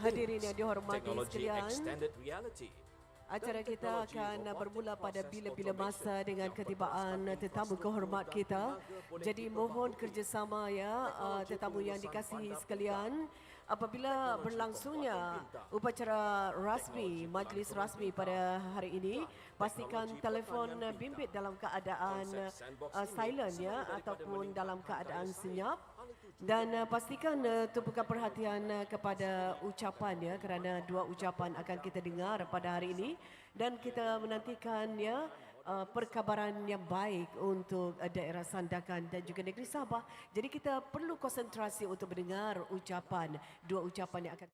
Hadirin yang dihormati sekalian, acara kita akan bermula pada bila-bila masa dengan ketibaan tetamu kehormat kita. Jadi mohon kerjasama ya tetamu yang dikasihi sekalian. Apabila berlangsungnya upacara rasmi, majlis rasmi pada hari ini, pastikan telefon bimbit dalam keadaan silent ya ataupun dalam keadaan senyap. Dan pastikan tumpukan perhatian kepada ucapan ya, kerana dua ucapan akan kita dengar pada hari ini dan kita menantikan ya perkabaran yang baik untuk daerah Sandakan dan juga negeri Sabah. Jadi kita perlu konsentrasi untuk mendengar ucapan, dua ucapan yang akan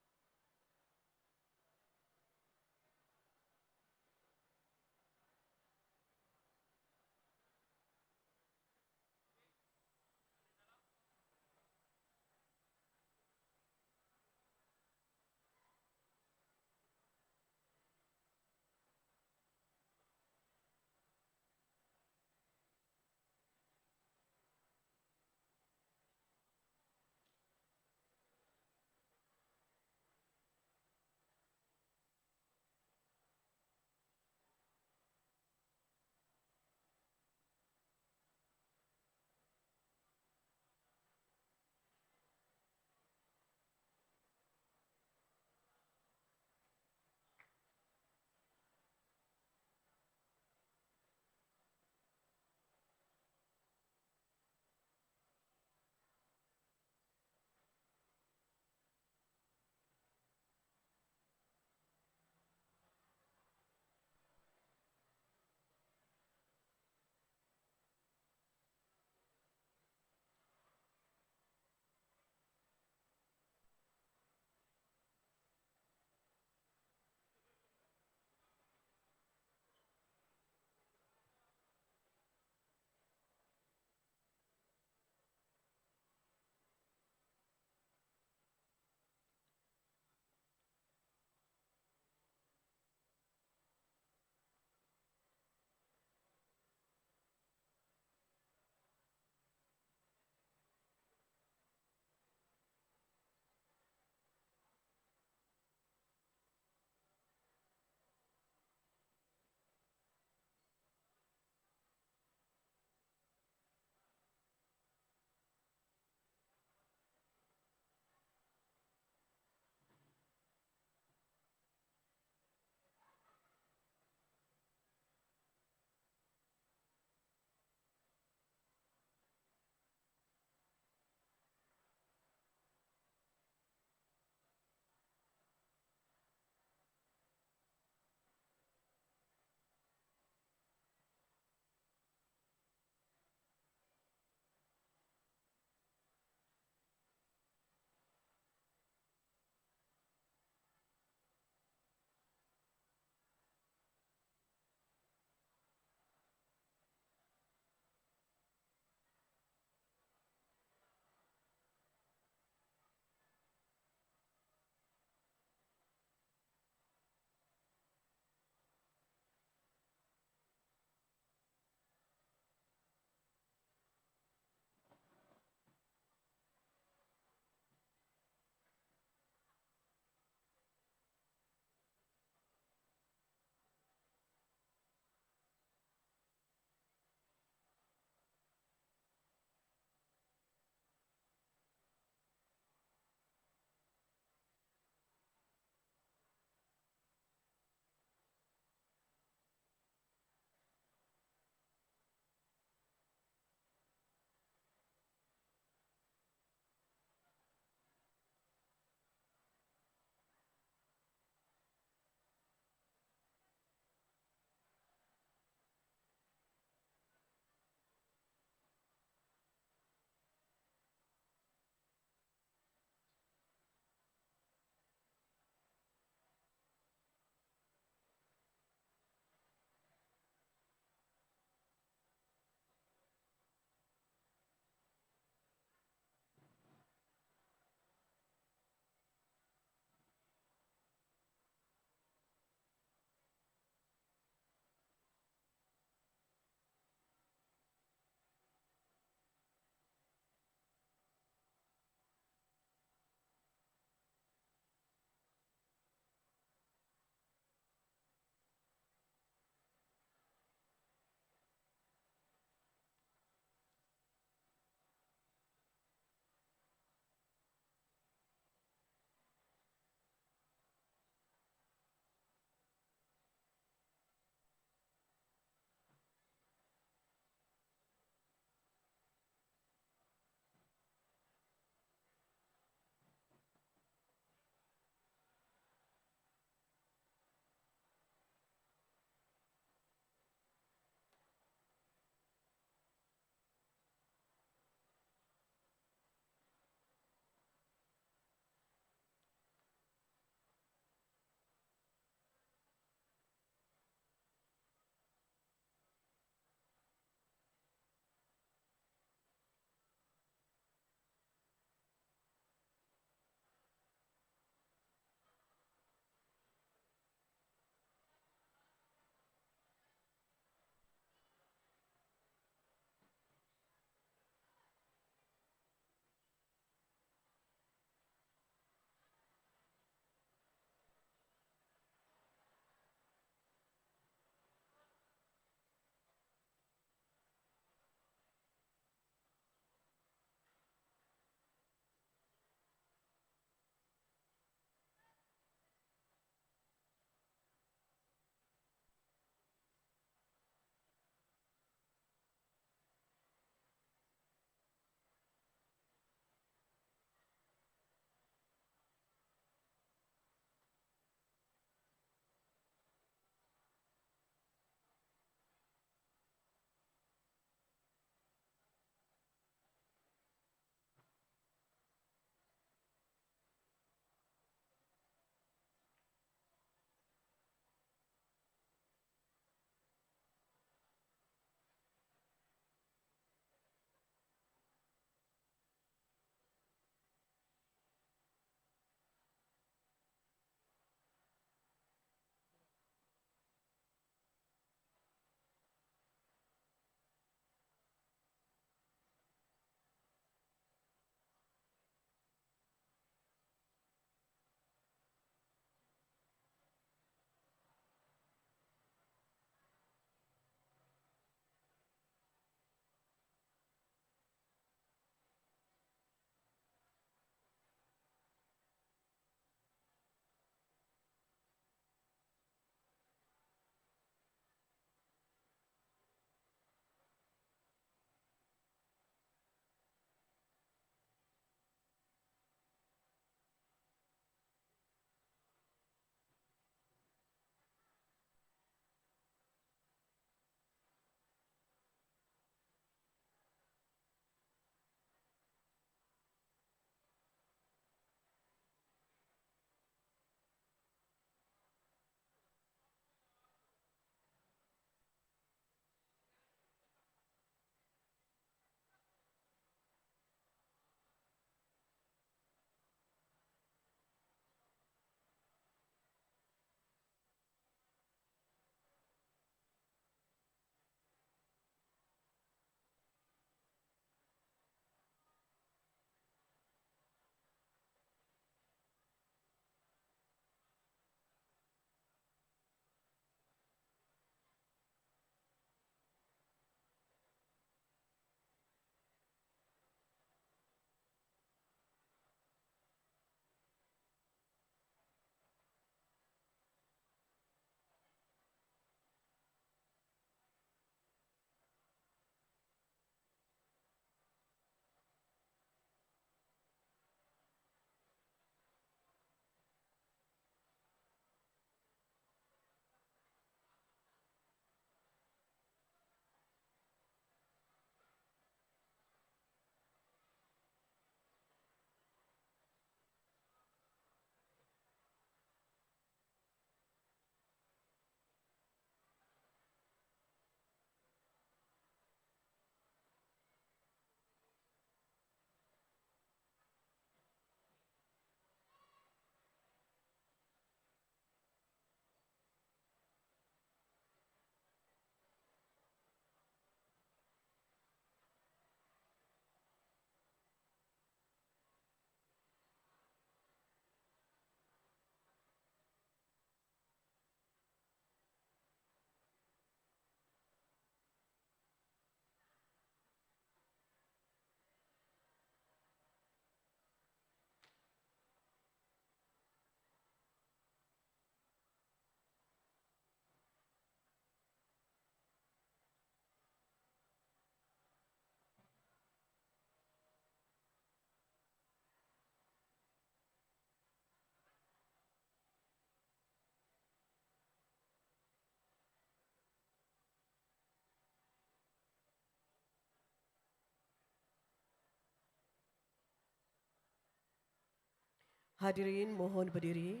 Hadirin mohon berdiri.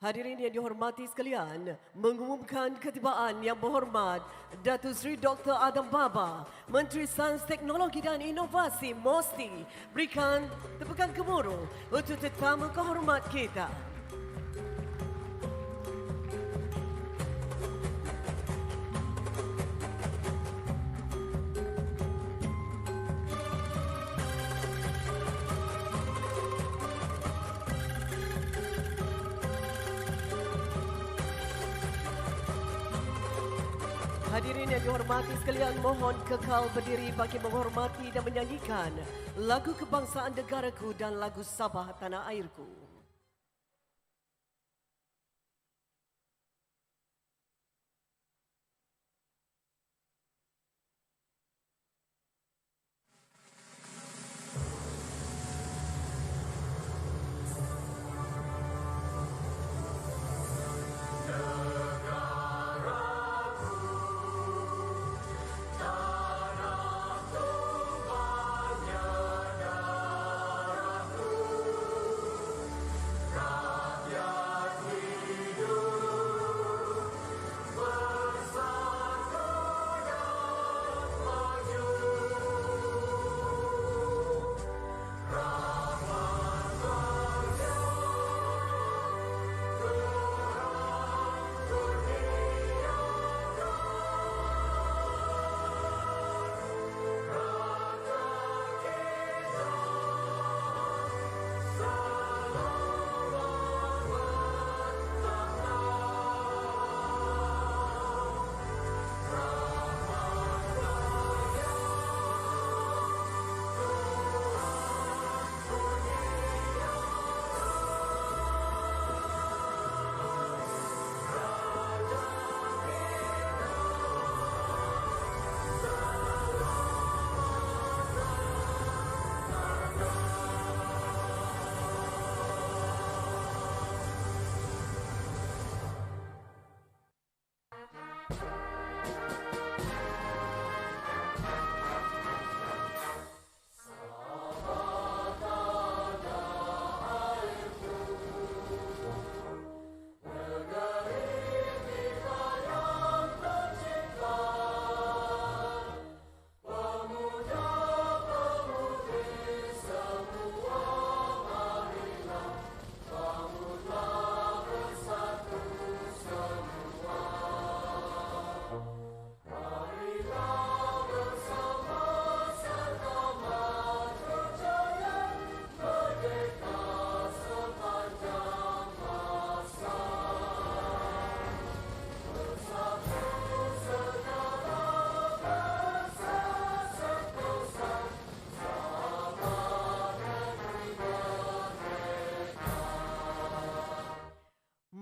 Hadirin yang dihormati sekalian, mengumumkan ketibaan yang berhormat Datuk Seri Dr. Adam Baba, Menteri Sains, Teknologi dan Inovasi MOSTI. Berikan tepukan gemuruh untuk tetamu kehormat kita. Hadirin yang dihormati sekalian, mohon kekal berdiri bagi menghormati dan menyanyikan lagu kebangsaan negaraku dan lagu Sabah Tanah Airku.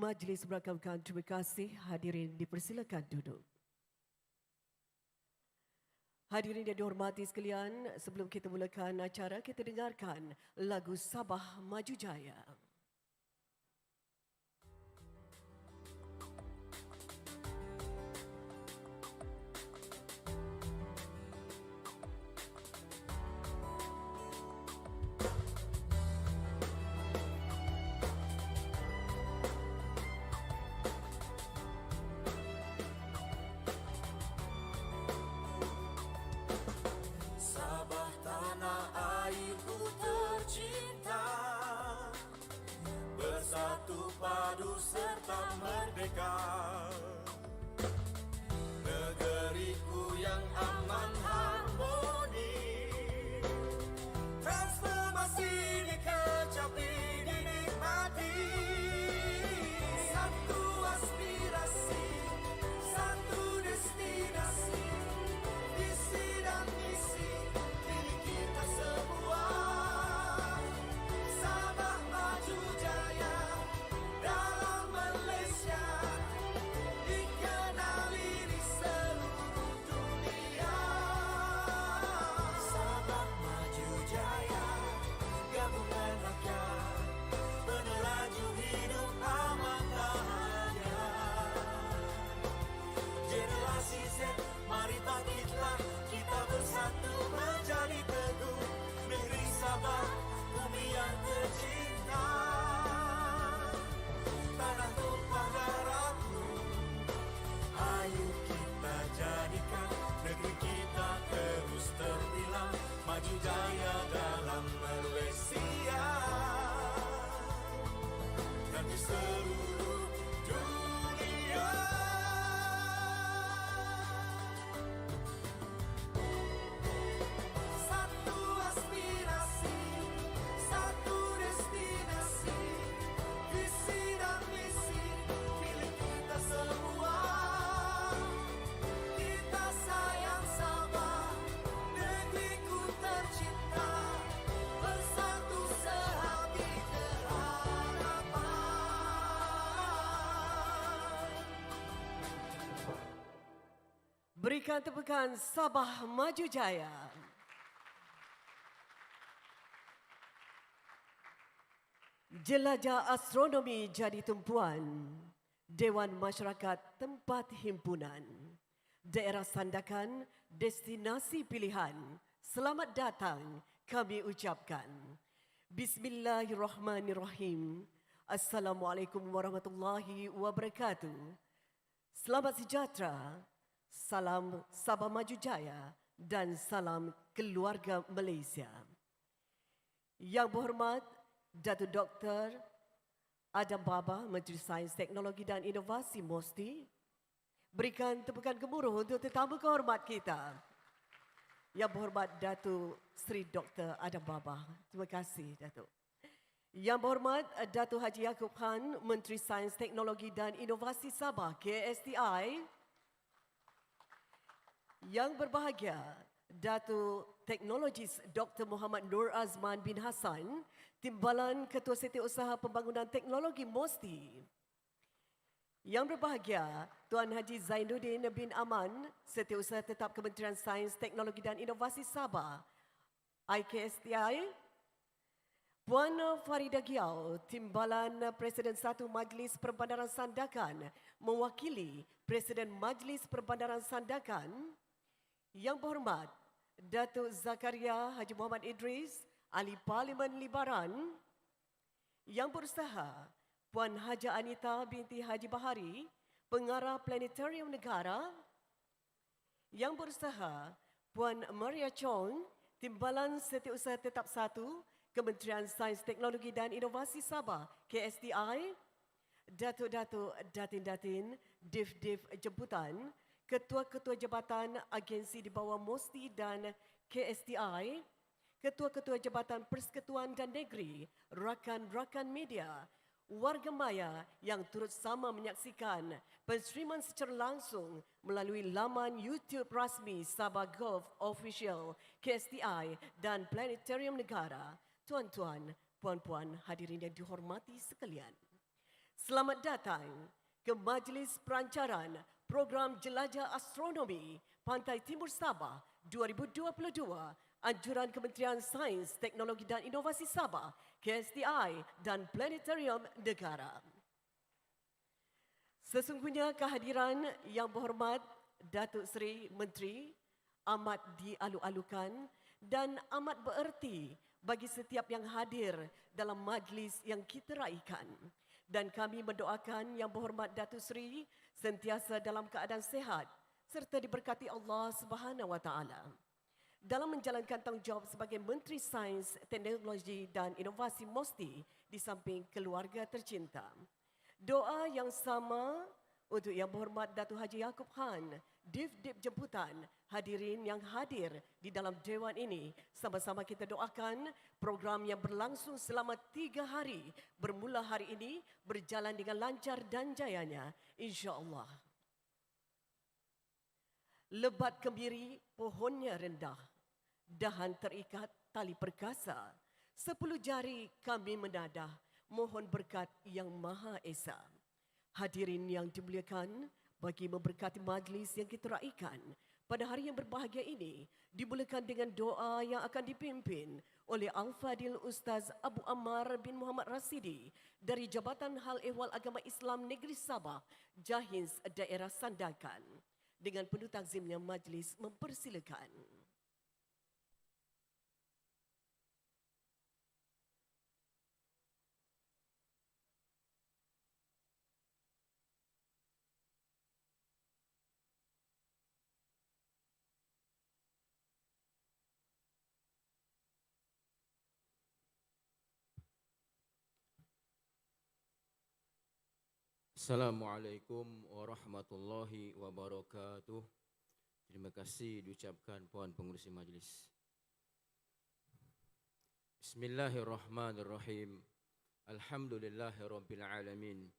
Majlis merakamkan, terima kasih. Hadirin dipersilakan duduk. Hadirin yang dihormati sekalian, sebelum kita mulakan acara, kita dengarkan lagu Sabah Maju Jaya. seluruh dunia. Satu aspirasi, satu destinasi, visi dan misi milik kita semua. Kita sayang sama negeriku tercinta, bersatu sehati keharapan. Berikan tepukan Sabah Maju Jaya. Jelajah astronomi jadi tumpuan. Dewan Masyarakat tempat himpunan. Daerah Sandakan destinasi pilihan. Selamat datang kami ucapkan. Bismillahirrahmanirrahim. Assalamualaikum warahmatullahi wabarakatuh. Selamat sejahtera. Salam Sabah Maju Jaya dan salam keluarga Malaysia. Yang berhormat Datuk Dr. Adam Baba, Menteri Sains, Teknologi dan Inovasi MOSTI. Berikan tepukan gemuruh untuk tetamu kehormat kita. Yang berhormat Datuk Seri Dr. Adam Baba. Terima kasih Datuk. Yang berhormat Datuk Haji Yaakob Khan, Menteri Sains, Teknologi dan Inovasi Sabah, KSTI. Yang berbahagia, Datuk Teknologis Dr. Muhammad Nur Azman bin Hassan, Timbalan Ketua Setiausaha Pembangunan Teknologi MOSTI. Yang berbahagia, Tuan Haji Zainuddin bin Aman, Setiausaha Tetap Kementerian Sains, Teknologi dan Inovasi Sabah, IKSTI. Puan Farida Giau, Timbalan Presiden 1 Majlis Perbandaran Sandakan, mewakili Presiden Majlis Perbandaran Sandakan. Yang berhormat, Datuk Zakaria Haji Muhammad Idris, Ahli Parlimen Libaran. Yang berusaha, Puan Haja Anita binti Haji Bahari, Pengarah Planetarium Negara. Yang berusaha, Puan Maria Chong, Timbalan Setiausaha Tetap 1, Kementerian Sains, Teknologi dan Inovasi Sabah, KSTI. Datuk-datuk, datin-datin, div-div jemputan, ketua-ketua jabatan agensi di bawah MOSTI dan KSTI, ketua-ketua jabatan persekutuan dan negeri, rakan-rakan media, warga maya yang turut sama menyaksikan penstreaman secara langsung melalui laman YouTube rasmi Sabah Gov Official, KSTI dan Planetarium Negara. Tuan-tuan, puan-puan, hadirin yang dihormati sekalian. Selamat datang ke Majlis Perancaran Program Jelajah Astronomi Pantai Timur Sabah 2022, anjuran Kementerian Sains, Teknologi dan Inovasi Sabah, KSTI dan Planetarium Negara. Sesungguhnya kehadiran yang berhormat Datuk Seri Menteri amat dialu-alukan dan amat bererti bagi setiap yang hadir dalam majlis yang kita raikan. Dan kami mendoakan Yang Berhormat Datuk Seri sentiasa dalam keadaan sehat serta diberkati Allah Subhanahu Wa Taala dalam menjalankan tanggungjawab sebagai Menteri Sains, Teknologi dan Inovasi MOSTI di samping keluarga tercinta. Doa yang sama untuk Yang Berhormat Datuk Haji Yaakob Khan, Div-Div Jemputan, hadirin yang hadir di dalam Dewan ini. Sama-sama kita doakan program yang berlangsung selama 3 hari bermula hari ini berjalan dengan lancar dan jayanya, insya-Allah. Lebat kemiri pohonnya rendah, dahan terikat tali perkasa, 10 jari kami menadah, mohon berkat yang Maha Esa. Hadirin yang dimuliakan, bagi memberkati majlis yang kita raikan pada hari yang berbahagia ini, dimulakan dengan doa yang akan dipimpin oleh Al-Fadil Ustaz Abu Ammar bin Muhammad Rasidi dari Jabatan Hal Ehwal Agama Islam Negeri Sabah, Jahins Daerah Sandakan. Dengan penuh takzimnya majlis mempersilakan. Assalamualaikum warahmatullahi wabarakatuh. Terima kasih diucapkan Puan Pengerusi Majlis. Bismillahirrahmanirrahim. Alhamdulillahirabbil alamin.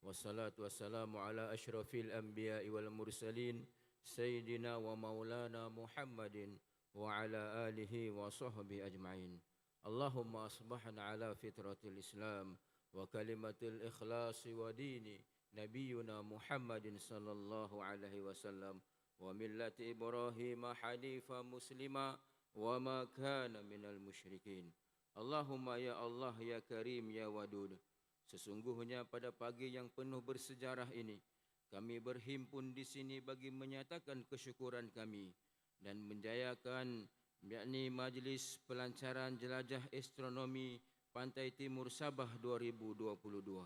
Wassalatu wassalamu ala asyrafil anbiya'i wal mursalin sayyidina wa maulana Muhammadin wa ala alihi wa sahbihi ajma'in. Allahumma asbahna ala fitratil Islam wa kalimatil ikhlasi wa dini nabiyuna Muhammadin sallallahu alaihi wasallam wa millati Ibrahim hanifa muslima wa ma kana minal musyrikin. Allahumma ya Allah ya Karim ya Wadud. Sesungguhnya pada pagi yang penuh bersejarah ini kami berhimpun di sini bagi menyatakan kesyukuran kami dan menjayakan yakni majlis pelancaran jelajah astronomi Pantai Timur Sabah 2022.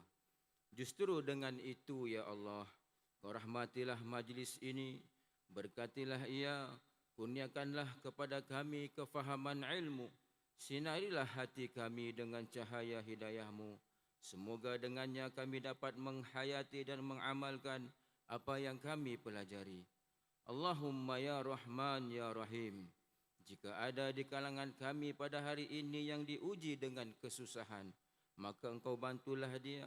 Justru dengan itu ya Allah, Kau rahmatilah majlis ini, berkatilah ia, kurniakanlah kepada kami kefahaman ilmu, sinarilah hati kami dengan cahaya hidayah-Mu. Semoga dengannya kami dapat menghayati dan mengamalkan apa yang kami pelajari. Allahumma ya Rahman ya Rahim. Jika ada di kalangan kami pada hari ini yang diuji dengan kesusahan, maka Engkau bantulah dia.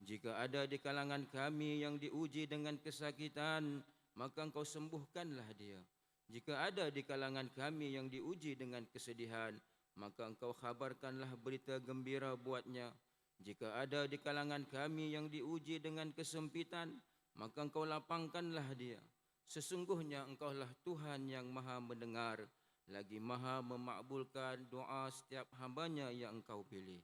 Jika ada di kalangan kami yang diuji dengan kesakitan, maka Engkau sembuhkanlah dia. Jika ada di kalangan kami yang diuji dengan kesedihan, maka Engkau khabarkanlah berita gembira buatnya. Jika ada di kalangan kami yang diuji dengan kesempitan, maka Engkau lapangkanlah dia. Sesungguhnya Engkaulah Tuhan yang maha mendengar, lagi maha memakbulkan doa setiap hamba-Nya yang Engkau pilih.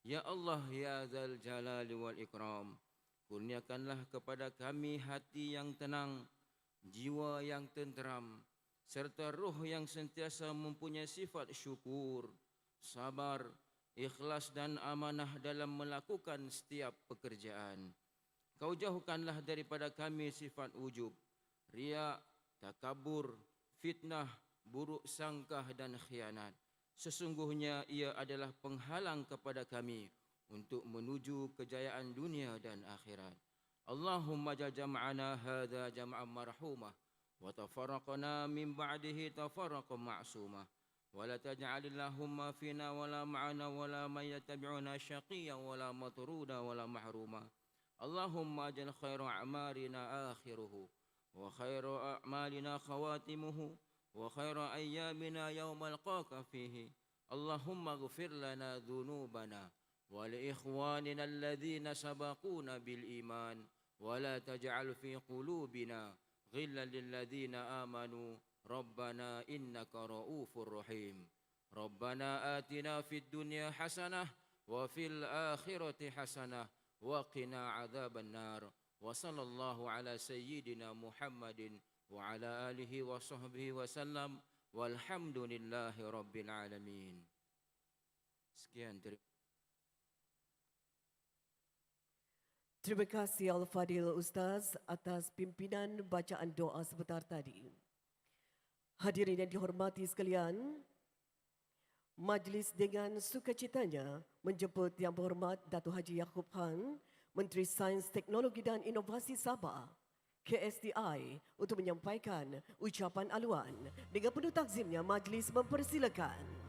Ya Allah ya Dzal Jalali wal Ikram, kurniakanlah kepada kami hati yang tenang, jiwa yang tenteram, serta roh yang sentiasa mempunyai sifat syukur, sabar, ikhlas dan amanah dalam melakukan setiap pekerjaan. Kau jauhkanlah daripada kami sifat ujub, riya, takabur, fitnah, buruk sangkah dan khianat. Sesungguhnya ia adalah penghalang kepada kami untuk menuju kejayaan dunia dan akhirat. Allahumma jal jam'ana hadza jam'an marhumah wa tafarraqna min ba'dihi tafarraqan ma'sumah wa la taj'alillahumma fina wa la ma'ana wa la man yattabi'una syaqiyyan wa la matruda wa la mahruma. Allahumma jal khairu a'malina akhiruhu wa khairu a'malina khawatimuhu wa khairu ayyamina yawma alqaka fihi. Allahumma ighfir lana dhunubana wa li ikhwanina alladhina sabaquna bil iman wa la taj'al fi qulubina ghillan lil ladzina amanu rabbana innaka ra'ufur rahim. Rabbana atina fid dunya hasanah wa fil akhirati hasanah wa qina adzaban nar. Wa sallallahu ala sayyidina Muhammadin wa ala alihi wa sahbihi wa sallam walhamdulillahi rabbil alamin. Sekian. Terima kasih Al-Fadil Ustaz atas pimpinan bacaan doa sebentar tadi. Hadirin yang dihormati sekalian, majlis dengan sukacitanya menjemput Yang Berhormat Datuk Haji Yaakob Khan, Menteri Sains, Teknologi dan Inovasi Sabah, KSDI, untuk menyampaikan ucapan aluan. Dengan penuh takzimnya, majlis mempersilakan.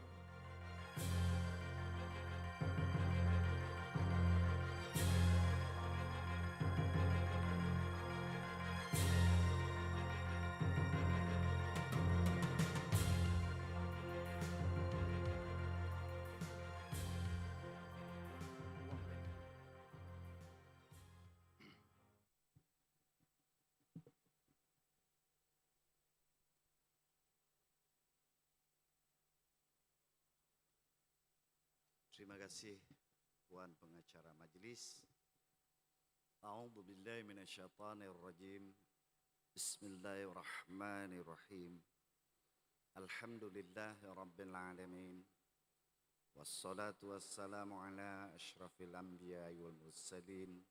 Terima kasih Puan Pengacara Majlis. A'udzu billahi minasyaitonir rajim. Bismillahirrahmanirrahim. Alhamdulillahi rabbil alamin. Wassalatu wassalamu ala asyrafil anbiya'i wal mursalin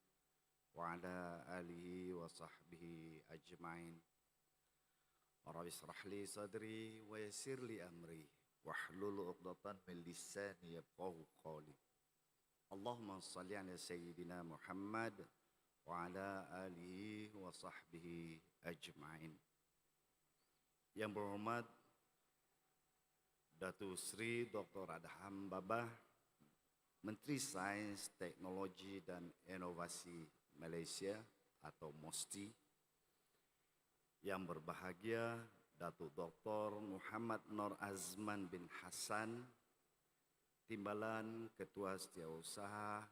wa ala alihi wa sahbihi ajma'in. Rabbi shrah li sadri wa yassir li amri wahlul 'uqdatan min lisani yafqahu qawli. Allahumma shalli ala sayyidina Muhammad وعلى آله وصحبه أجمعين. Yang berhormat Datuk Seri Dr. Adham Baba, Menteri Sains, Teknologi dan Inovasi Malaysia atau MOSTI. Yang berbahagia Datuk Dr. Muhammad Nur Azman bin Hassan, Timbalan Ketua Setiausaha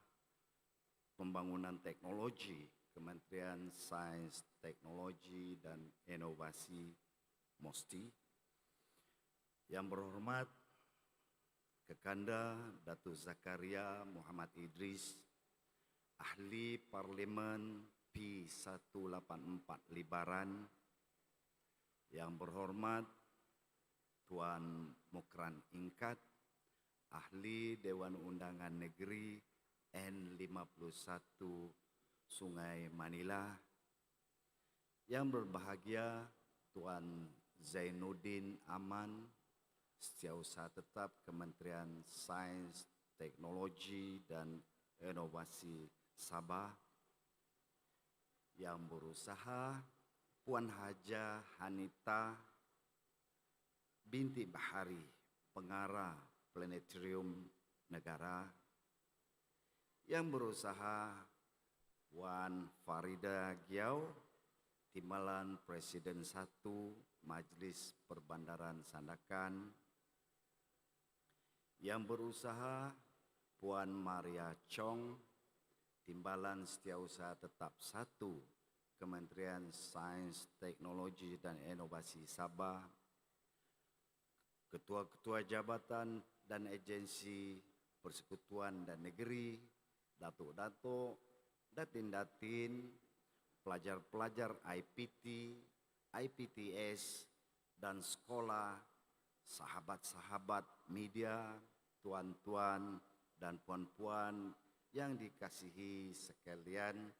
Pembangunan Teknologi Kementerian Sains, Teknologi dan Inovasi MOSTI. Yang berhormat Kekanda Datuk Zakaria Muhammad Idris, Ahli Parlimen P184 Libaran. Yang berhormat Tuan Mukran Ingkat, Ahli Dewan Undangan Negeri N51 Sungai Manila. Yang berbahagia Tuan Zainuddin Aman, Setiausaha Tetap Kementerian Sains, Teknologi dan Inovasi Sabah. Yang berusaha Puan Haja Hanita binti Bahari, Pengarah Planetarium Negara. Yang berusaha Puan Farida Giau, Timbalan Presiden 1 Majlis Perbandaran Sandakan. Yang berusaha Puan Maria Chong, Timbalan Setiausaha Tetap 1 Kementerian Sains, Teknologi dan Inovasi Sabah. Ketua-ketua jabatan dan agensi persekutuan dan negeri, datuk-datuk, datin-datin, pelajar-pelajar IPT, IPTS, dan sekolah, sahabat-sahabat media, tuan-tuan dan puan-puan yang dikasihi sekalian.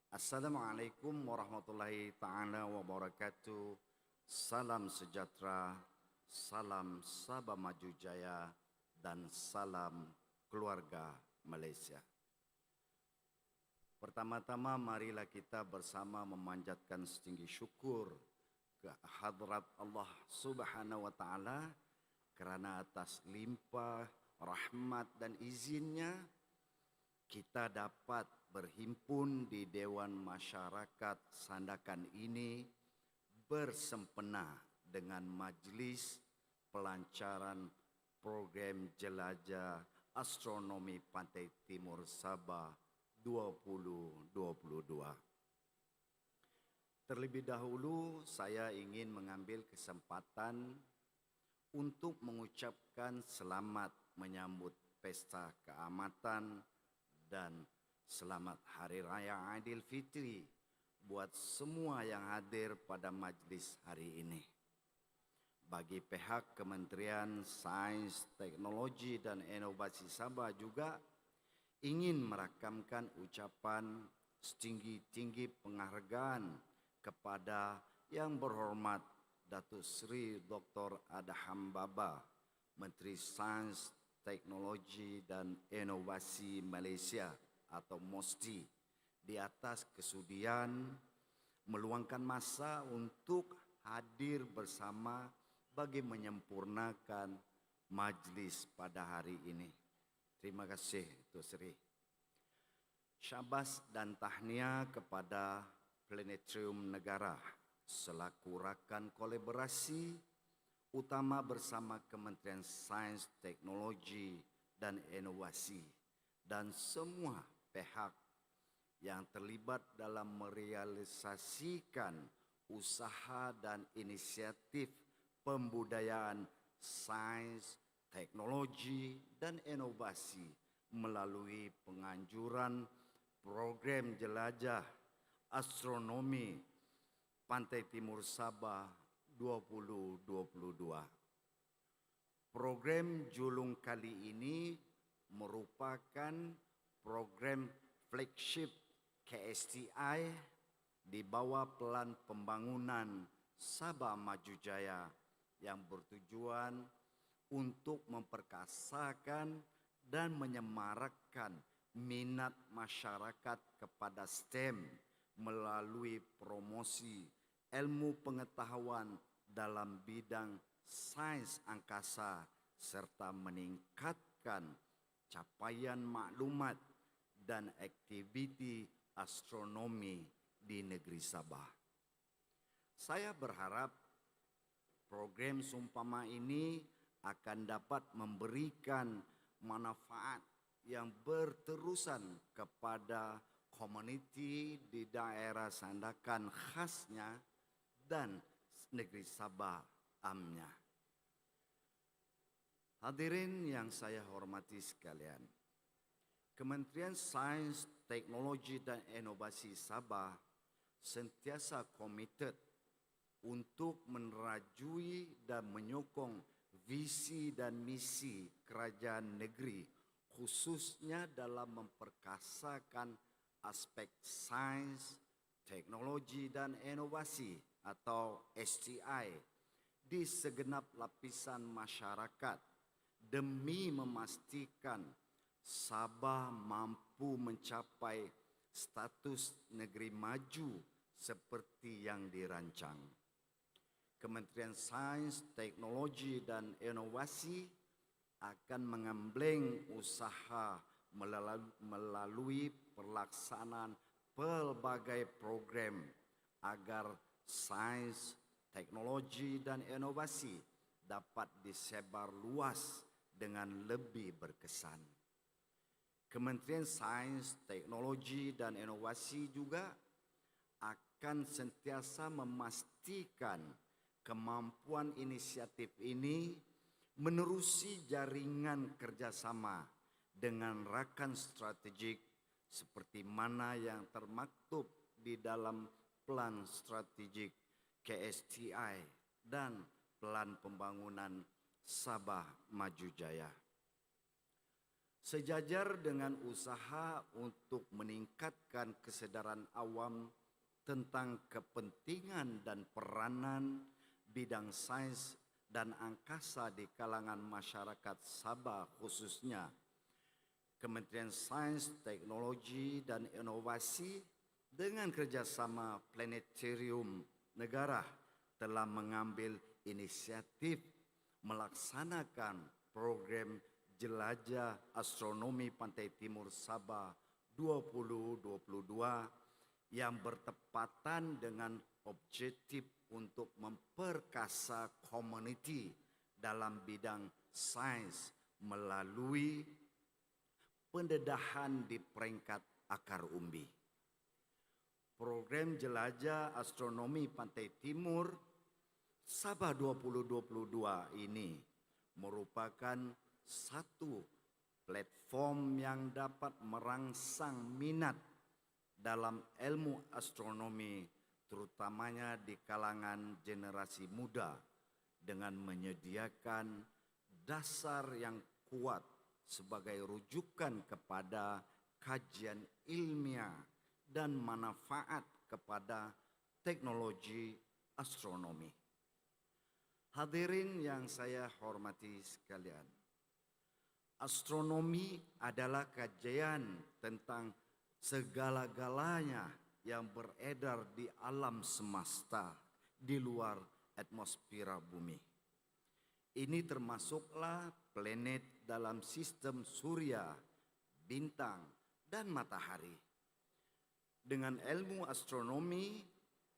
Assalamualaikum warahmatullahi ta'ala wabarakatuh. Salam sejahtera, salam Sabah Maju Jaya, dan salam keluarga Malaysia. Pertama-tama marilah kita bersama memanjatkan setinggi syukur ke hadrat Allah Subhanahu wa taala kerana atas limpah rahmat dan izinnya kita dapat berhimpun di Dewan Masyarakat Sandakan ini bersempena dengan majlis pelancaran program jelajah astronomi Pantai Timur Sabah 2022. Terlebih dahulu saya ingin mengambil kesempatan untuk mengucapkan selamat menyambut Pesta Keamatan dan selamat Hari Raya Aidilfitri buat semua yang hadir pada majlis hari ini. Bagi pihak Kementerian Sains, Teknologi dan Inovasi Sabah juga ingin merakamkan ucapan setinggi-tinggi penghargaan kepada Yang Berhormat Datuk Seri Dr. Adham Baba, Menteri Sains, Teknologi dan Inovasi Malaysia atau MOSTI, di atas kesudian meluangkan masa untuk hadir bersama bagi menyempurnakan majlis pada hari ini. Terima kasih Tuan Seri. Syabas dan tahniah kepada Planetarium Negara selaku rakan kolaborasi utama bersama Kementerian Sains, Teknologi dan Inovasi dan semua pihak yang terlibat dalam merealisasikan usaha dan inisiatif pembudayaan sains, teknologi dan inovasi melalui penganjuran program jelajah astronomi Pantai Timur Sabah 2022. Program julung kali ini merupakan program flagship KSTI di bawah Pelan Pembangunan Sabah Maju Jaya yang bertujuan untuk memperkasakan dan menyemarakkan minat masyarakat kepada STEM melalui promosi ilmu pengetahuan dalam bidang sains angkasa serta meningkatkan capaian maklumat dan aktiviti astronomi di negeri Sabah. Saya berharap program seumpama ini akan dapat memberikan manfaat yang berterusan kepada komuniti di daerah Sandakan khasnya dan negeri Sabah amnya. Hadirin yang saya hormati sekalian, Kementerian Sains, Teknologi dan Inovasi Sabah sentiasa komited untuk menerajui dan menyokong visi dan misi kerajaan negeri, khususnya dalam memperkasakan aspek sains, teknologi dan inovasi atau STI di segenap lapisan masyarakat demi memastikan Sabah mampu mencapai status negeri maju seperti yang dirancang. Kementerian Sains, Teknologi dan Inovasi akan mengembleng usaha melalui pelaksanaan pelbagai program agar sains, teknologi dan inovasi dapat disebar luas dengan lebih berkesan. Kementerian Sains, Teknologi dan Inovasi juga akan sentiasa memastikan kemampuan inisiatif ini menerusi jaringan kerjasama dengan rakan strategik seperti mana yang termaktub di dalam Plan Strategik KSTI dan Plan Pembangunan Sabah Maju Jaya. Sejajar dengan usaha untuk meningkatkan kesedaran awam tentang kepentingan dan peranan bidang sains dan angkasa di kalangan masyarakat Sabah khususnya, Kementerian Sains, Teknologi dan Inovasi dengan kerjasama Planetarium Negara telah mengambil inisiatif melaksanakan program Jelajah Astronomi Pantai Timur Sabah 2022 yang bertepatan dengan objektif untuk memperkasa komuniti dalam bidang sains melalui pendedahan di peringkat akar umbi. Program Jelajah Astronomi Pantai Timur Sabah 2022 ini merupakan satu platform yang dapat merangsang minat dalam ilmu astronomi terutamanya di kalangan generasi muda dengan menyediakan dasar yang kuat sebagai rujukan kepada kajian ilmiah dan manfaat kepada teknologi astronomi. Hadirin yang saya hormati sekalian, astronomi adalah kajian tentang segala-galanya yang beredar di alam semesta di luar atmosfera bumi. Ini termasuklah planet dalam sistem surya, bintang, dan matahari. Dengan ilmu astronomi,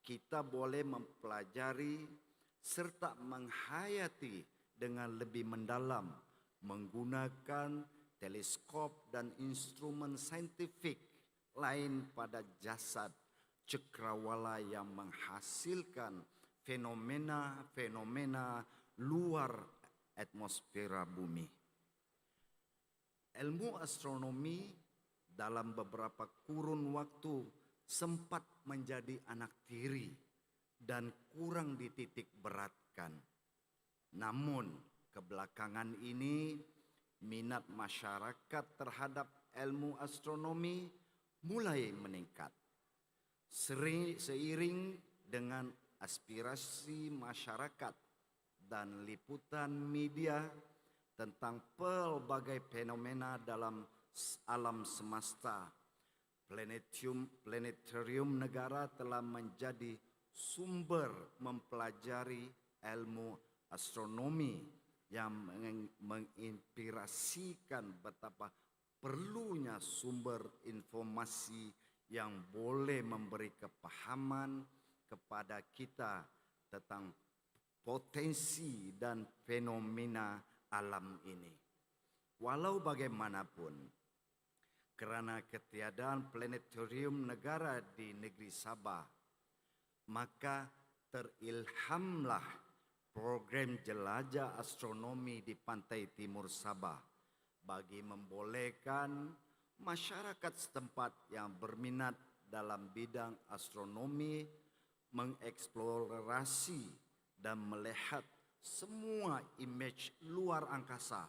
kita boleh mempelajari serta menghayati dengan lebih mendalam menggunakan teleskop dan instrumen saintifik lain pada jasad cakrawala yang menghasilkan fenomena-fenomena luar atmosfera bumi. Ilmu astronomi dalam beberapa kurun waktu sempat menjadi anak tiri dan kurang dititik beratkan. Namun kebelakangan ini minat masyarakat terhadap ilmu astronomi mulai meningkat. Seiring dengan aspirasi masyarakat dan liputan media tentang pelbagai fenomena dalam alam semesta. Planetarium negara telah menjadi sumber mempelajari ilmu astronomi yang menginspirasikan betapa perlunya sumber informasi yang boleh memberi kepahaman kepada kita tentang potensi dan fenomena alam ini. Walau bagaimanapun, kerana ketiadaan planetarium negara di negeri Sabah, maka terilhamlah program jelajah astronomi di pantai timur Sabah bagi membolehkan masyarakat setempat yang berminat dalam bidang astronomi mengeksplorasi dan melihat semua imej luar angkasa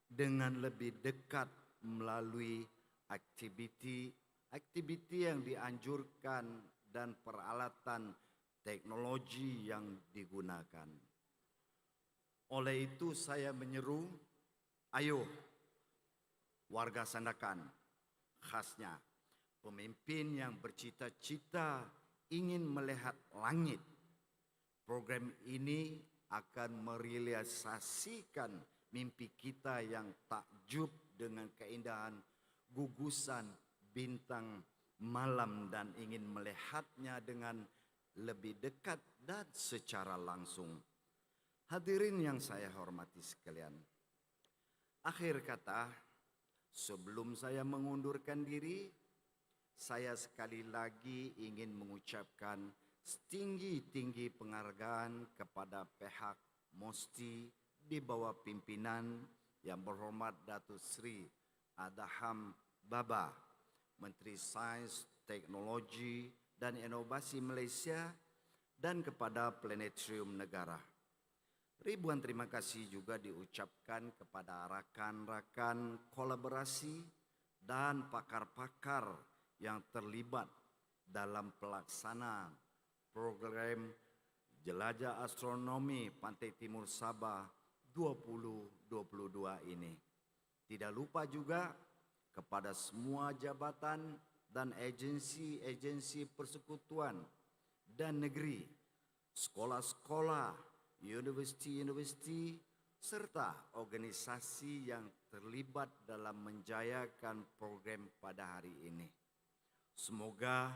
dengan lebih dekat melalui aktiviti yang dianjurkan dan peralatan teknologi yang digunakan. Oleh itu saya menyeru, ayo warga Sandakan, khasnya pemimpin yang bercita-cita ingin melihat langit. Program ini akan merealisasikan mimpi kita yang takjub dengan keindahan gugusan bintang malam dan ingin melihatnya dengan lebih dekat dan secara langsung. Hadirin yang saya hormati sekalian, akhir kata, sebelum saya mengundurkan diri, saya sekali lagi ingin mengucapkan setinggi-tinggi penghargaan kepada pihak MOSTI di bawah pimpinan Yang Berhormat Datuk Seri Adham Baba, Menteri Sains, Teknologi dan Inovasi Malaysia, dan kepada Planetarium Negara. Ribuan terima kasih juga diucapkan kepada rakan-rakan kolaborasi dan pakar-pakar yang terlibat dalam pelaksanaan program Jelajah Astronomi Pantai Timur Sabah 2022 ini. Tidak lupa juga kepada semua jabatan dan agensi-agensi persekutuan dan negeri, sekolah-sekolah, universiti-universiti, serta organisasi yang terlibat dalam menjayakan program pada hari ini. Semoga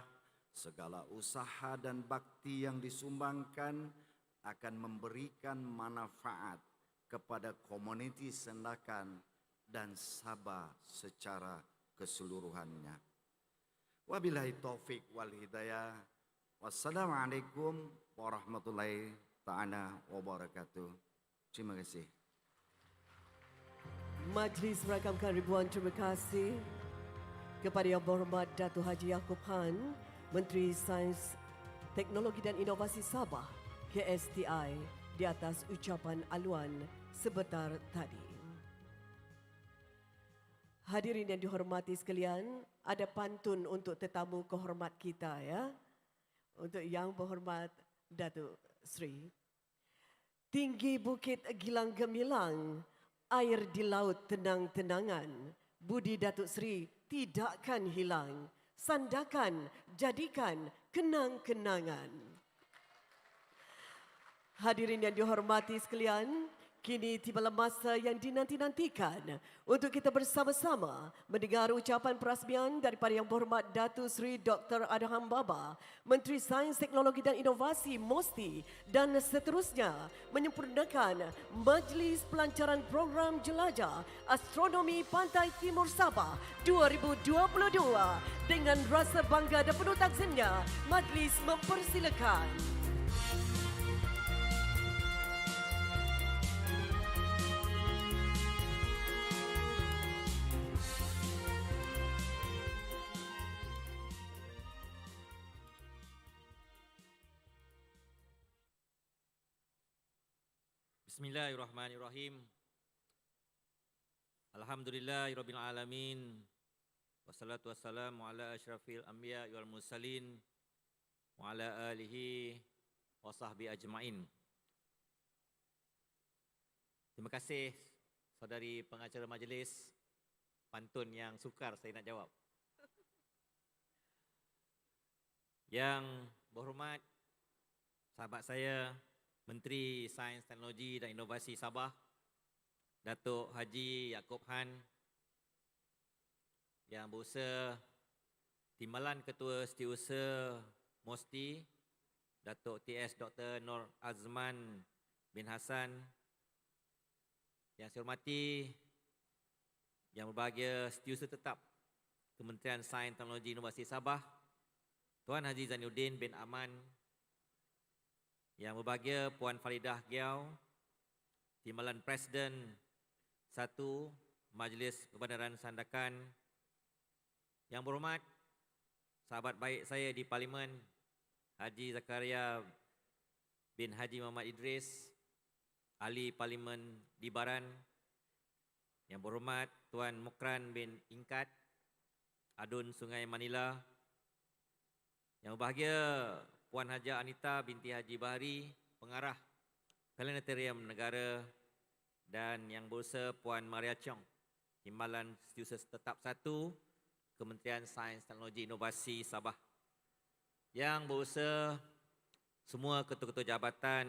segala usaha dan bakti yang disumbangkan akan memberikan manfaat kepada komuniti Sandakan dan Sabah secara keseluruhannya. Wabillahi taufik wal hidayah. Wassalamualaikum warahmatullahi ta'ala wabarakatuh. Terima kasih. Majlis merakamkan ribuan terima kasih kepada Yang Berhormat Datuk Haji Yaakob Han, Menteri Sains, Teknologi dan Inovasi Sabah, KSTI, di atas ucapan aluan sebentar tadi. Hadirin yang dihormati sekalian, ada pantun untuk tetamu kehormat kita ya. Untuk Yang Berhormat Datuk Seri. Tinggi bukit gilang gemilang, air di laut tenang-tenangan. Budi Datuk Seri tidakkan hilang. Sandakan, jadikan kenang-kenangan. Hadirin yang dihormati sekalian, kini tibalah masa yang dinanti-nantikan untuk kita bersama-sama mendengar ucapan perasmian daripada Yang Berhormat Datuk Seri Dr. Adham Baba, Menteri Sains, Teknologi dan Inovasi MOSTI, dan seterusnya menyempurnakan Majlis Pelancaran Program Jelajah Astronomi Pantai Timur Sabah 2022. Dengan rasa bangga dan penuh takzimnya, majlis mempersilakan. Bismillahirrahmanirrahim. Alhamdulillahirabbil alamin. Wassalatu wassalamu ala asyrafil anbiya wal mursalin wa ala alihi wa sahbihi ajmain. Terima kasih saudari pengacara majlis pantun yang sukar saya nak jawab. Yang berhormat sahabat saya, Menteri Sains, Teknologi dan Inovasi Sabah, Datuk Haji Yaakob Han, yang berusaha Timbalan Ketua Setiausaha MOSTI, Datuk TS Dr. Nur Azman bin Hassan, yang saya hormati yang berbahagia Setiausaha Tetap Kementerian Sains, Teknologi, Inovasi Sabah, Tuan Haji Zainuddin bin Aman, yang berbahagia Puan Faridah Giau, Timbalan Presiden 1 Majlis Perbandaran Sandakan, yang berhormat sahabat baik saya di Parlimen, Haji Zakaria bin Haji Muhammad Idris, Ahli Parlimen di Baran, yang berhormat Tuan Mukran bin Ingkat, Adun Sungai Manila, yang berbahagia Puan Haja Anita binti Haji Bahari, Pengarah Planetarium Negara, dan yang berusaha Puan Maria Chong, Timbalan Setiausaha Tetap 1 Kementerian Sains, Teknologi, Inovasi Sabah, yang berusaha semua ketua-ketua jabatan,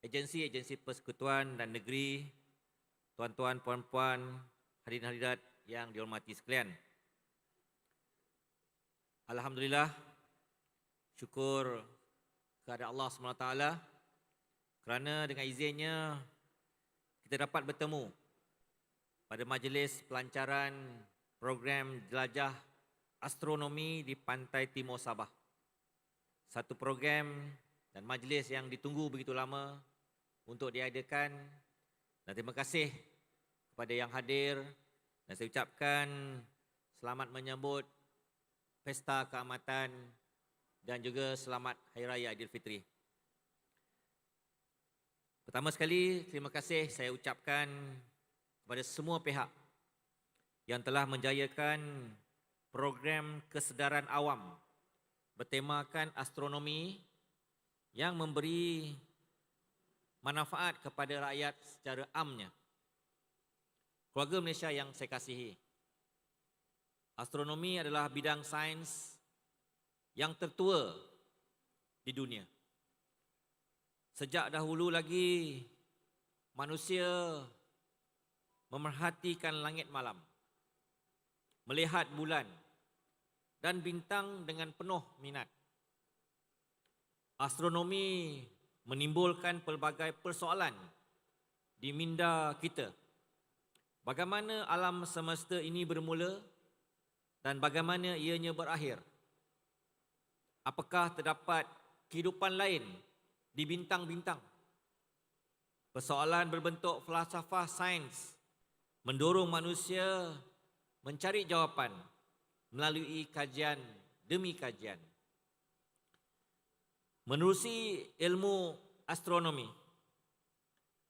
agensi-agensi persekutuan dan negeri, tuan-tuan, puan-puan, hadirin-hadirat yang dihormati sekalian. Alhamdulillah, syukur kepada Allah SWT kerana dengan izinnya kita dapat bertemu pada majlis pelancaran program jelajah astronomi di pantai timur Sabah. Satu program dan majlis yang ditunggu begitu lama untuk diadakan, dan terima kasih kepada yang hadir, dan saya ucapkan selamat menyambut Pesta Keamatan dan juga selamat Hari Raya Aidilfitri. Pertama sekali, terima kasih saya ucapkan kepada semua pihak yang telah menjayakan program kesedaran awam bertemakan astronomi yang memberi manfaat kepada rakyat secara amnya. Keluarga Malaysia yang saya kasihi, astronomi adalah bidang sains yang tertua di dunia. Sejak dahulu lagi manusia memerhatikan langit malam, melihat bulan dan bintang dengan penuh minat. Astronomi menimbulkan pelbagai persoalan di minda kita. Bagaimana alam semesta ini bermula dan bagaimana ianya berakhir? Apakah terdapat kehidupan lain di bintang-bintang? Persoalan berbentuk falsafah sains mendorong manusia mencari jawapan melalui kajian demi kajian. Menerusi ilmu astronomi,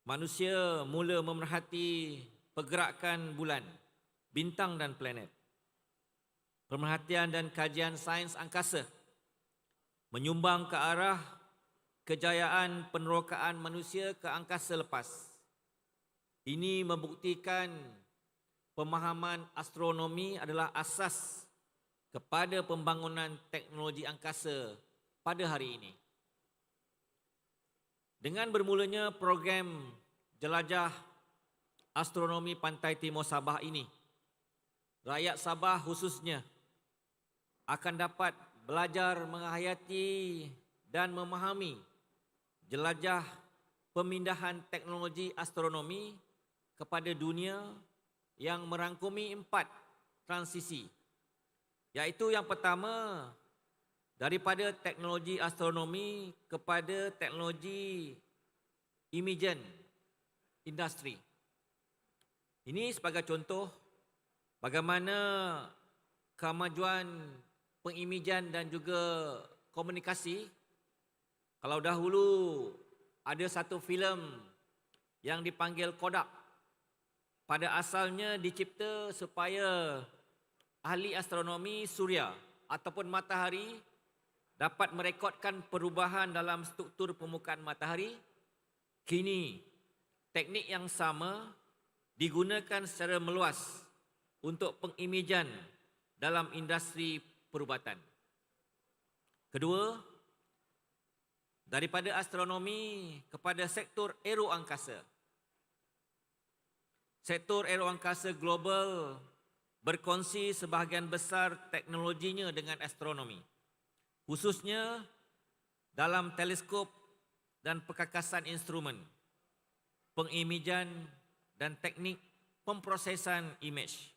manusia mula memerhati pergerakan bulan, bintang dan planet. Pemerhatian dan kajian sains angkasa menyumbang ke arah kejayaan penerokaan manusia ke angkasa lepas. Ini membuktikan pemahaman astronomi adalah asas kepada pembangunan teknologi angkasa pada hari ini. Dengan bermulanya program jelajah astronomi Pantai Timur Sabah ini, rakyat Sabah khususnya akan dapat belajar menghayati dan memahami jelajah pemindahan teknologi astronomi kepada dunia yang merangkumi 4 transisi, iaitu yang pertama, daripada teknologi astronomi kepada teknologi imagen industri. Ini sebagai contoh bagaimana kemajuan pengimajan dan juga komunikasi. Kalau dahulu ada satu filem yang dipanggil Kodak, pada asalnya dicipta supaya ahli astronomi suria ataupun matahari dapat merekodkan perubahan dalam struktur permukaan matahari. Kini teknik yang sama digunakan secara meluas untuk pengimejan dalam industri perubatan. Kedua, daripada astronomi kepada sektor aeroangkasa. Sektor aeroangkasa global berkongsi sebahagian besar teknologinya dengan astronomi, khususnya dalam teleskop dan perkakasan instrumen, pengimejan dan teknik pemprosesan imej.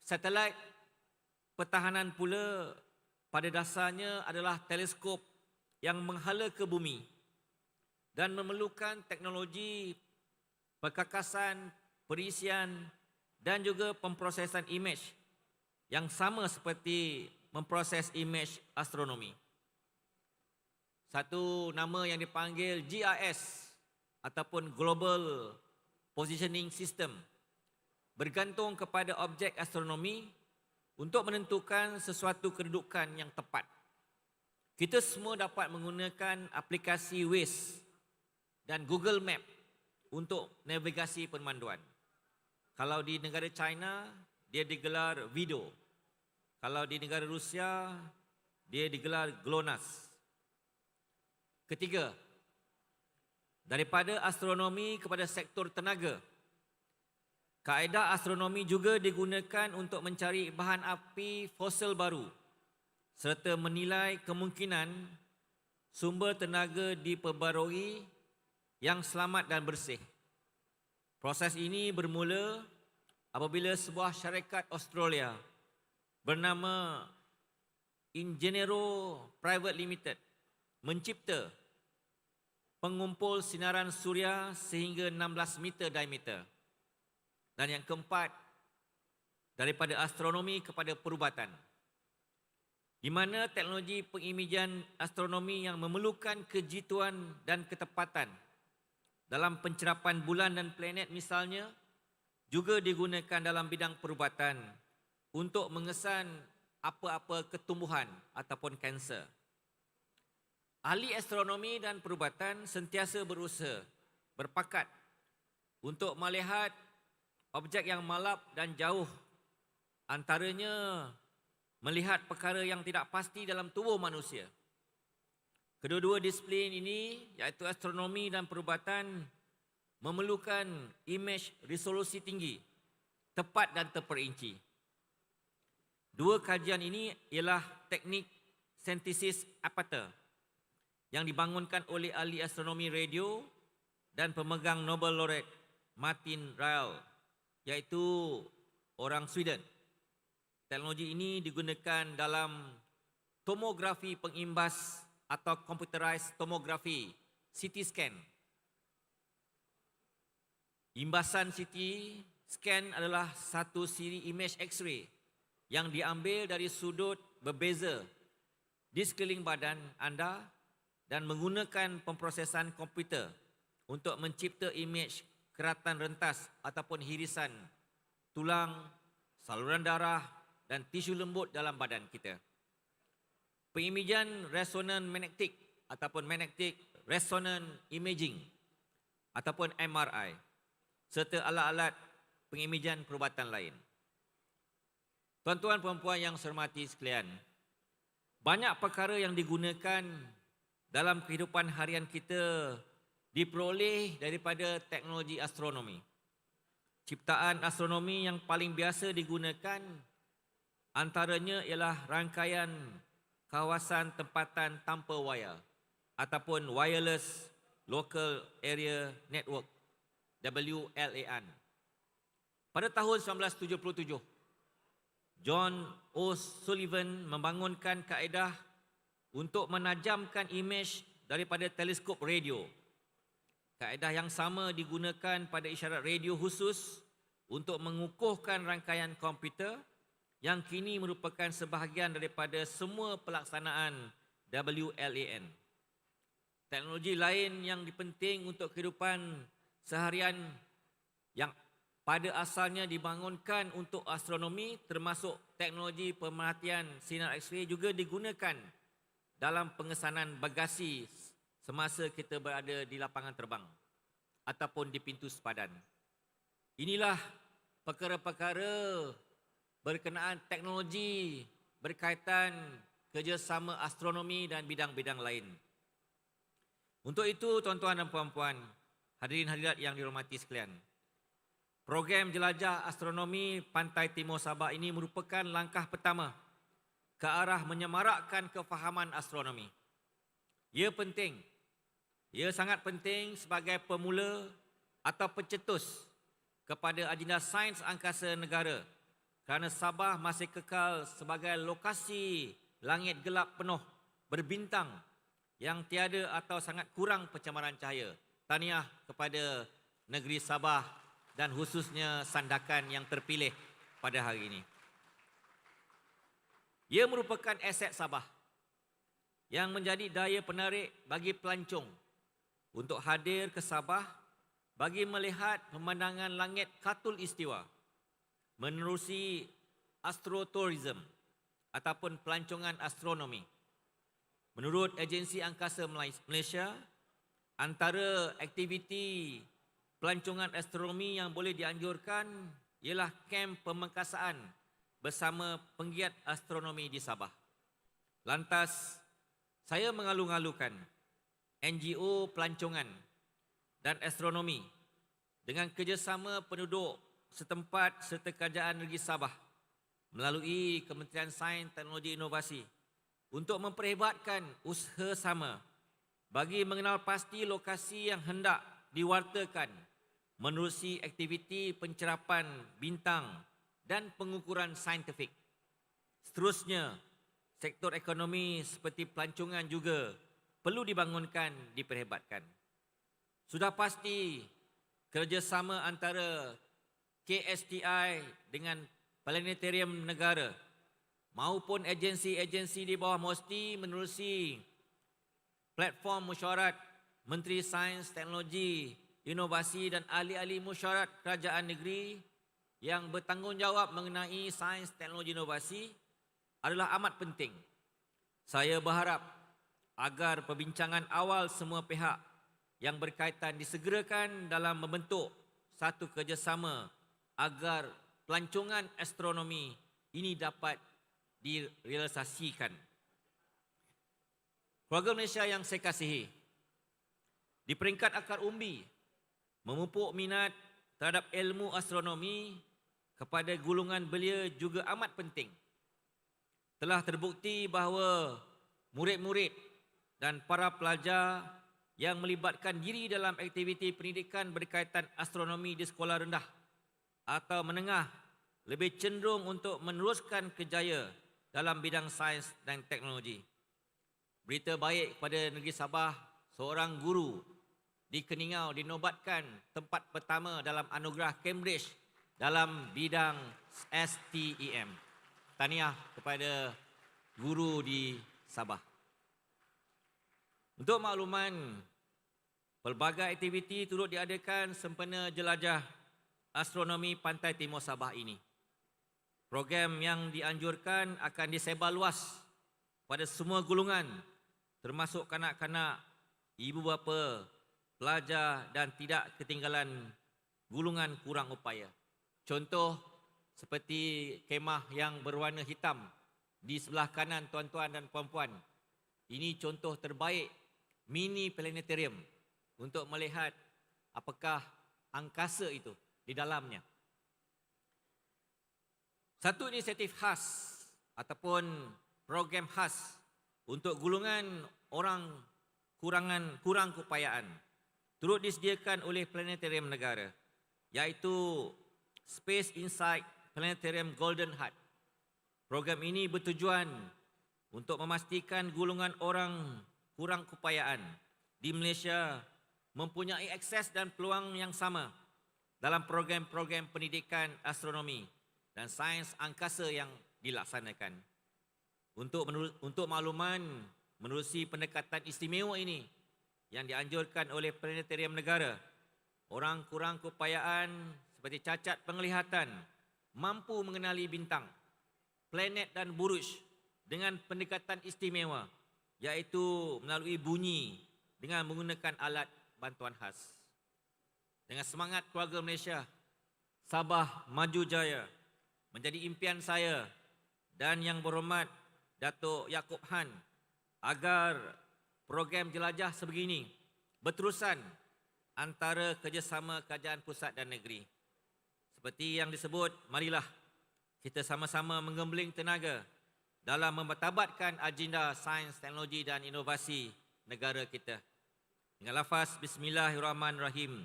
Satelit pertahanan pula pada dasarnya adalah teleskop yang menghala ke bumi dan memerlukan teknologi perkakasan, perisian dan juga pemprosesan imej yang sama seperti memproses imej astronomi. Satu nama yang dipanggil GIS ataupun Global Positioning System bergantung kepada objek astronomi untuk menentukan sesuatu kedudukan yang tepat. Kita semua dapat menggunakan aplikasi Waze dan Google Map untuk navigasi pemanduan. Kalau di negara China, dia digelar Vido. Kalau di negara Rusia, dia digelar GLONASS. Ketiga, daripada astronomi kepada sektor tenaga. Kaedah astronomi juga digunakan untuk mencari bahan api fosil baru serta menilai kemungkinan sumber tenaga diperbarui yang selamat dan bersih. Proses ini bermula apabila sebuah syarikat Australia bernama Ingeniero Private Limited mencipta pengumpul sinaran suria sehingga 16 meter diameter. Dan yang keempat, daripada astronomi kepada perubatan, di mana teknologi pengimejan astronomi yang memerlukan kejituan dan ketepatan dalam pencerapan bulan dan planet misalnya, juga digunakan dalam bidang perubatan untuk mengesan apa-apa ketumbuhan ataupun kanser. Ahli astronomi dan perubatan sentiasa berusaha, berpakat untuk melihat objek yang malap dan jauh, antaranya melihat perkara yang tidak pasti dalam tubuh manusia. Kedua-dua disiplin ini, iaitu astronomi dan perubatan, memerlukan imej resolusi tinggi, tepat dan terperinci. Dua kajian ini ialah teknik sintesis aperture yang dibangunkan oleh ahli astronomi radio dan pemegang Nobel laureate Martin Ryle, iaitu orang Sweden. Teknologi ini digunakan dalam tomografi pengimbas atau computerized tomography, CT scan. Imbasan CT scan adalah satu siri imej X-ray yang diambil dari sudut berbeza di sekeliling badan anda dan menggunakan pemprosesan komputer untuk mencipta imej keratan rentas ataupun hirisan tulang, saluran darah dan tisu lembut dalam badan kita. Pengimejan resonan magnetik ataupun magnetic resonance imaging ataupun MRI serta alat-alat pengimejan perubatan lain. Tuan-tuan perempuan yang saya hormati sekalian, banyak perkara yang digunakan dalam kehidupan harian kita diperoleh daripada teknologi astronomi. Ciptaan astronomi yang paling biasa digunakan antaranya ialah rangkaian kawasan tempatan tanpa wayar ataupun Wireless Local Area Network, WLAN. Pada tahun 1977, John O'Sullivan membangunkan kaedah untuk menajamkan imej daripada teleskop radio. Kaedah yang sama digunakan pada isyarat radio khusus untuk mengukuhkan rangkaian komputer yang kini merupakan sebahagian daripada semua pelaksanaan WLAN. Teknologi lain yang penting untuk kehidupan seharian yang pada asalnya dibangunkan untuk astronomi termasuk teknologi pemerhatian sinar X-ray juga digunakan dalam pengesanan bagasi semasa kita berada di lapangan terbang ataupun di pintu sepadan. Inilah perkara-perkara berkenaan teknologi berkaitan kerjasama astronomi dan bidang-bidang lain. Untuk itu, tuan-tuan dan puan-puan, hadirin hadirat yang dihormati sekalian, program jelajah astronomi Pantai Timur Sabah ini merupakan langkah pertama ke arah menyemarakkan kefahaman astronomi. Ia penting, ia sangat penting sebagai pemula atau pencetus kepada agenda sains angkasa negara kerana Sabah masih kekal sebagai lokasi langit gelap penuh berbintang yang tiada atau sangat kurang pencemaran cahaya. Tahniah kepada negeri Sabah dan khususnya Sandakan yang terpilih pada hari ini. Ia merupakan aset Sabah yang menjadi daya penarik bagi pelancong untuk hadir ke Sabah bagi melihat pemandangan langit Khatul Istiwa menerusi astrotourism ataupun pelancongan astronomi. Menurut Agensi Angkasa Malaysia, antara aktiviti pelancongan astronomi yang boleh dianjurkan ialah kem pemengkasaan bersama penggiat astronomi di Sabah. Lantas, saya mengalu-alukan NGO pelancongan dan astronomi dengan kerjasama penduduk setempat serta kerajaan negeri Sabah melalui Kementerian Sains, Teknologi, Inovasi untuk memperhebatkan usaha sama bagi mengenal pasti lokasi yang hendak diwartakan menerusi aktiviti pencerapan bintang dan pengukuran saintifik. Seterusnya, sektor ekonomi seperti pelancongan juga perlu dibangunkan, diperhebatkan. Sudah pasti kerjasama antara KSTI dengan Planetarium Negara maupun agensi-agensi di bawah MOSTI menerusi platform mesyuarat Menteri Sains, Teknologi, Inovasi dan ahli-ahli mesyuarat kerajaan negeri yang bertanggungjawab mengenai sains, teknologi, inovasi adalah amat penting. Saya berharap agar perbincangan awal semua pihak yang berkaitan disegerakan dalam membentuk satu kerjasama agar pelancongan astronomi ini dapat direalisasikan. Keluarga Malaysia yang saya kasihi, di peringkat akar umbi, memupuk minat terhadap ilmu astronomi kepada golongan belia juga amat penting. Telah terbukti bahawa murid-murid dan para pelajar yang melibatkan diri dalam aktiviti pendidikan berkaitan astronomi di sekolah rendah atau menengah lebih cenderung untuk meneruskan kerjaya dalam bidang sains dan teknologi. Berita baik kepada negeri Sabah, seorang guru di Keningau dinobatkan tempat pertama dalam anugerah Cambridge dalam bidang STEM. Tahniah kepada guru di Sabah. Untuk makluman, pelbagai aktiviti turut diadakan sempena jelajah astronomi Pantai Timur Sabah ini. Program yang dianjurkan akan disebar luas pada semua golongan, termasuk kanak-kanak, ibu bapa, pelajar dan tidak ketinggalan golongan kurang upaya. Contoh seperti kemah yang berwarna hitam di sebelah kanan tuan-tuan dan puan-puan. Ini contoh terbaik mini planetarium untuk melihat apakah angkasa itu di dalamnya. Satu inisiatif khas ataupun program khas untuk golongan orang kurang keupayaan turut disediakan oleh Planetarium Negara, iaitu Space Insight Planetarium Golden Heart. Program ini bertujuan untuk memastikan golongan orang kurang keupayaan di Malaysia mempunyai akses dan peluang yang sama dalam program-program pendidikan astronomi dan sains angkasa yang dilaksanakan. Untuk makluman, menerusi pendekatan istimewa ini yang dianjurkan oleh Planetarium Negara, orang kurang keupayaan seperti cacat penglihatan mampu mengenali bintang, planet dan buruj dengan pendekatan istimewa, iaitu melalui bunyi dengan menggunakan alat bantuan khas. Dengan semangat keluarga Malaysia, Sabah maju jaya menjadi impian saya dan Yang Berhormat Datuk Yaakob Han agar program jelajah sebegini berterusan antara kerjasama kerajaan pusat dan negeri. Seperti yang disebut, marilah kita sama-sama menggembling tenaga dalam mempertabatkan agenda sains, teknologi dan inovasi negara kita. Dengan lafaz Bismillahirrahmanirrahim,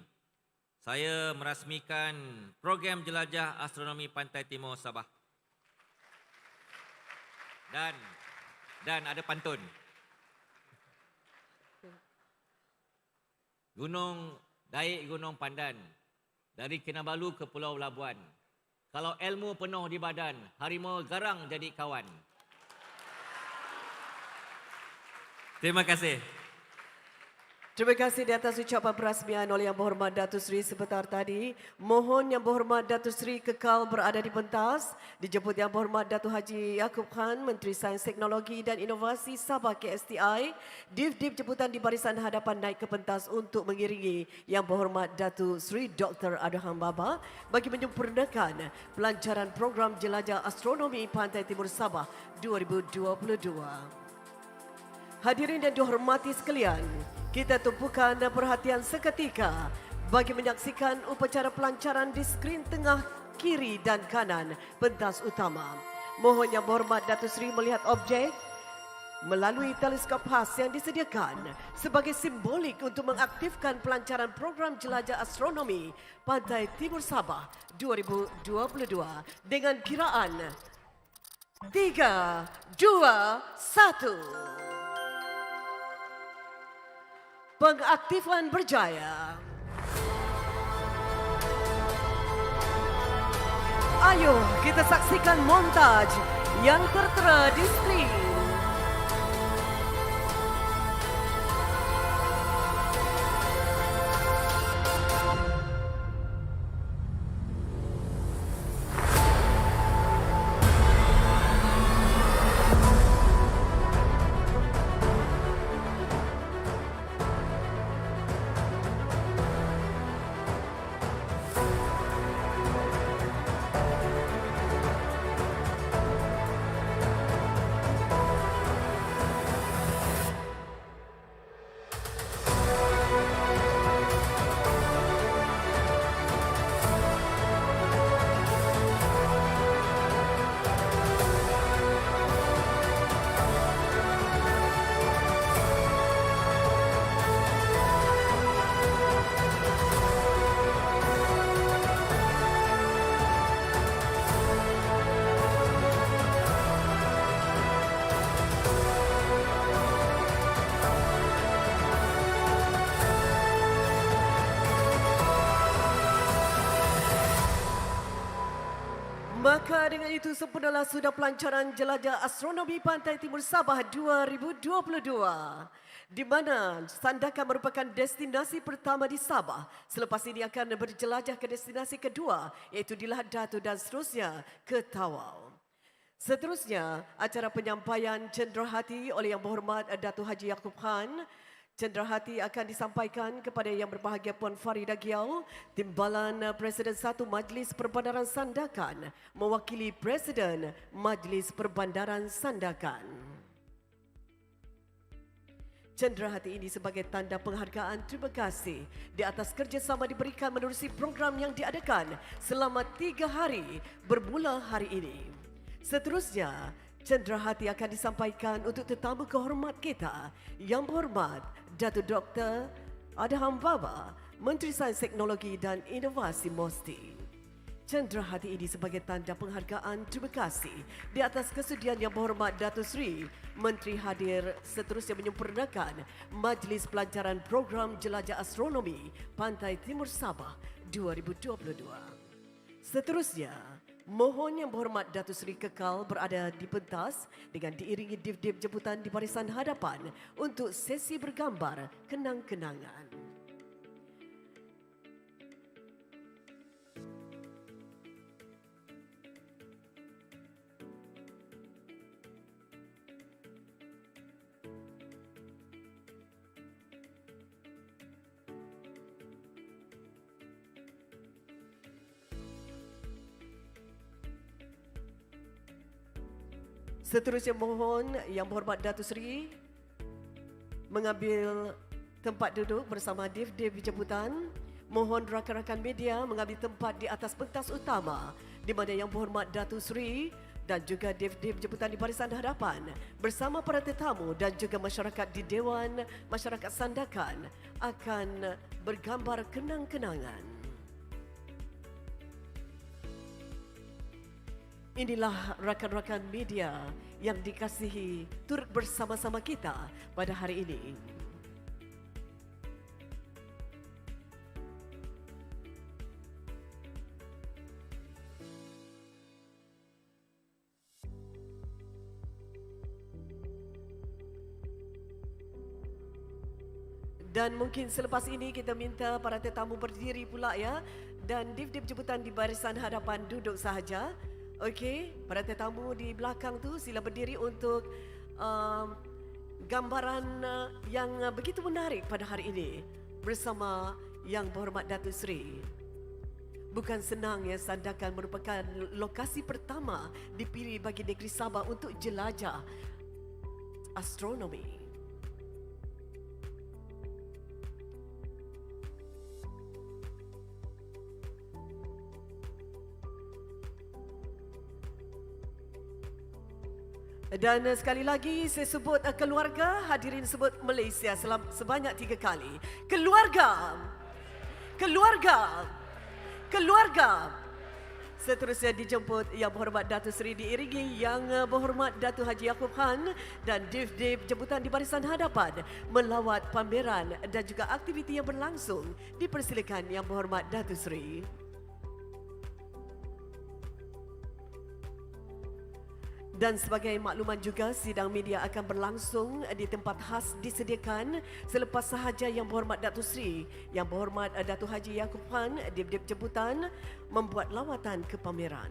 saya merasmikan program jelajah astronomi Pantai Timur Sabah. Dan ada pantun. Gunung Daik Gunung Pandan, dari Kinabalu ke Pulau Labuan. Kalau ilmu penuh di badan, harimau garang jadi kawan. Terima kasih. Terima kasih di atas ucapan perasmian oleh Yang Berhormat Datuk Seri sebentar tadi. Mohon Yang Berhormat Datuk Seri kekal berada di pentas. Dijemput Yang Berhormat Datuk Haji Yaakob Han, Menteri Sains Teknologi dan Inovasi Sabah KSTI. Div-div jemputan di barisan hadapan naik ke pentas untuk mengiringi Yang Berhormat Datuk Seri Dr. Adham Baba bagi menyempurnakan pelancaran program jelajah astronomi Pantai Timur Sabah 2022. Hadirin dan dihormati sekalian, kita tumpukan perhatian seketika bagi menyaksikan upacara pelancaran di skrin tengah, kiri dan kanan pentas utama. Mohon Yang Berhormat Datuk Seri melihat objek melalui teleskop khas yang disediakan sebagai simbolik untuk mengaktifkan pelancaran program jelajah astronomi Pantai Timur Sabah 2022 dengan kiraan 3, 2, 1. Pengaktifan berjaya. Ayo kita saksikan montaj yang tertera di skrin. Maka dengan itu sempurnalah sudah pelancaran jelajah astronomi Pantai Timur Sabah 2022 di mana Sandakan merupakan destinasi pertama di Sabah. Selepas ini akan berjelajah ke destinasi kedua iaitu di Lahad Datu dan seterusnya ke Tawau. Seterusnya acara penyampaian cenderahati oleh Yang Berhormat Datuk Haji Yaakob Han. Cenderahati akan disampaikan kepada Yang Berbahagia Puan Farida Giau, Timbalan Presiden 1 Majlis Perbandaran Sandakan, mewakili Presiden Majlis Perbandaran Sandakan. Cenderahati ini sebagai tanda penghargaan terima kasih di atas kerjasama diberikan menerusi program yang diadakan selama 3 hari bermula hari ini. Seterusnya, cenderahati akan disampaikan untuk tetamu kehormat kita, Yang Berhormat Datuk Dr. Adham Baba, Menteri Sains Teknologi dan Inovasi MOSTI. Cenderahati ini sebagai tanda penghargaan terima kasih di atas kesudian Yang Berhormat Datuk Seri Menteri hadir seterusnya menyempurnakan Majlis Pelancaran Program Jelajah Astronomi Pantai Timur Sabah 2022. Seterusnya, mohon Yang Berhormat Datuk Seri kekal berada di pentas dengan diiringi div-div jemputan di barisan hadapan untuk sesi bergambar kenang-kenangan. Seterusnya mohon Yang Berhormat Datuk Seri mengambil tempat duduk bersama Div-Div jemputan. Mohon rakan-rakan media mengambil tempat di atas pentas utama di mana Yang Berhormat Datuk Seri dan juga Div-Div jemputan di barisan hadapan bersama para tetamu dan juga masyarakat di Dewan Masyarakat Sandakan akan bergambar kenang-kenangan. Inilah rakan-rakan media yang dikasihi turut bersama-sama kita pada hari ini. Dan mungkin selepas ini kita minta para tetamu berdiri pula ya. Dan Div-Div jemputan di barisan hadapan duduk sahaja. Okey, para tetamu di belakang tu sila berdiri untuk gambaran yang begitu menarik pada hari ini bersama Yang Berhormat Datuk Seri. Bukan senang ya, Sandakan merupakan lokasi pertama dipilih bagi negeri Sabah untuk jelajah astronomi. Dan sekali lagi saya sebut keluarga, hadirin sebut Malaysia sebanyak 3 kali. Keluarga, keluarga, keluarga. Seterusnya dijemput Yang Berhormat Datuk Seri diiringi Yang Berhormat Datuk Haji Yaakob Khan dan Div-Div jemputan di barisan hadapan melawat pameran dan juga aktiviti yang berlangsung. Dipersilakan Yang Berhormat Datuk Seri. Dan sebagai makluman juga, sidang media akan berlangsung di tempat khas disediakan selepas sahaja Yang Berhormat Datuk Seri, Yang Berhormat Datuk Haji Yaakob Khan, Div-Div jemputan membuat lawatan ke pameran.